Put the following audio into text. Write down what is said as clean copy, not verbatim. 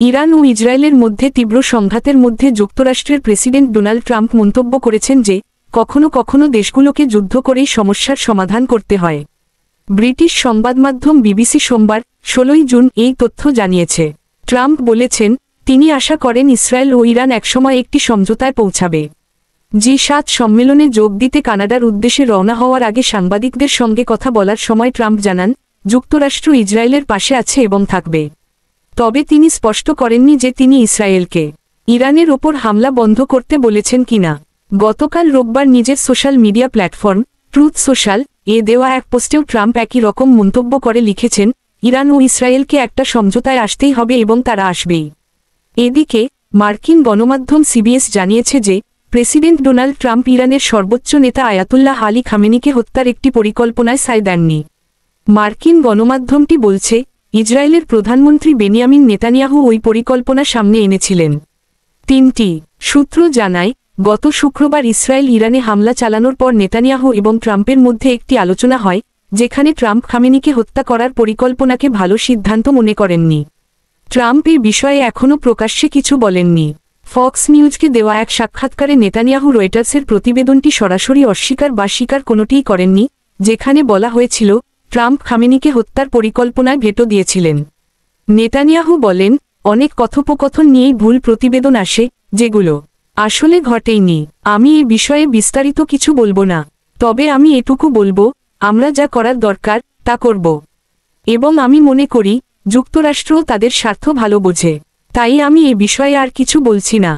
Iran ও ইসরায়েলের মধ্যে তীব্র সংঘাতের মধ্যে যুক্তরাষ্ট্রের প্রেসিডেন্ট ডোনাল্ড ট্রাম্প মন্তব্য করেছেন যে কখনো কখনো দেশগুলোকে যুদ্ধ করেই সমস্যার সমাধান করতে হয়। ব্রিটিশ সংবাদমাধ্যম বিবিসি সোমবার 16 জুন এই তথ্য জানিয়েছে। ট্রাম্প বলেছেন তিনি আশা করেন ইসরায়েল ও ইরান একসময় একটি সমঝোতায় পৌঁছাবে। জি7 সম্মেলনে যোগ দিতে কানাডার উদ্দেশ্যে রওনা হওয়ার আগে সাংবাদিকদের সঙ্গে কথা বলার সময় ট্রাম্প জানান যুক্তরাষ্ট্র ইসরায়েলের পাশে আছে এবং থাকবে। তবে তিনি স্পষ্ট করেননি যে তিনি ইসরায়েলকে ইরানের ওপর হামলা বন্ধ করতে বলেছেন কিনা। গতকাল রোববার নিজের social media platform truth social দেওয়া এক পোস্টেও ট্রাম্প একই রকম মন্তব্য করে লিখেছেন ইরান ও ইসরায়েলকে একটা সমঝোতায় আসতেই হবে এবং তারা আসবেই। এদিকে মার্কিন গণমাধ্যম সিবিএস জানিয়েছে যে প্রেসিডেন্ট ডোনাল্ড ট্রাম্প ইরানের সর্বোচ্চ নেতা আয়াতুল্লাহ আলী খামেনিকে হত্যার একটি পরিকল্পনায় সায় দেননি। মার্কিন গণমাধ্যমটি বলছে ইসরায়েলের প্রধানমন্ত্রী বেনিয়ামিন নেতানিয়াহু ওই পরিকল্পনা সামনে এনেছিলেন। 3টি সূত্র জানায় গত শুক্রবার ইসরায়েল ইরানে হামলা চালানোর পর নেতানিয়াহু এবং ট্রাম্পের মধ্যে একটি আলোচনা হয় যেখানে ট্রাম্প খামেনিকে হত্যা করার পরিকল্পনাকে ভালো সিদ্ধান্ত মনে করেননি। ট্রাম্প এই বিষয়ে এখনও প্রকাশ্যে কিছু বলেননি। ফক্স নিউজকে দেওয়া এক সাক্ষাৎকারে নেতানিয়াহু রয়টার্সের প্রতিবেদনটি সরাসরি অস্বীকার বা স্বীকার কোনোটিই করেননি, যেখানে বলা হয়েছিল ট্রাম্প খামেনিকে হত্যার পরিকল্পনায় ভেটো দিয়েছিলেন। নেতানিয়াহু বলেন অনেক কথোপকথন নিয়েই ভুল প্রতিবেদন আসে যেগুলো আসলে ঘটেইনি। আমি এ বিষয়ে বিস্তারিত কিছু বলবো না, তবে আমি এটুকু বলবো আমরা যা করার দরকার তা করব এবং আমি মনে করি যুক্তরাষ্ট্রও তাদের স্বার্থ ভালো বোঝে, তাই আমি এ বিষয়ে আর কিছু বলছি না।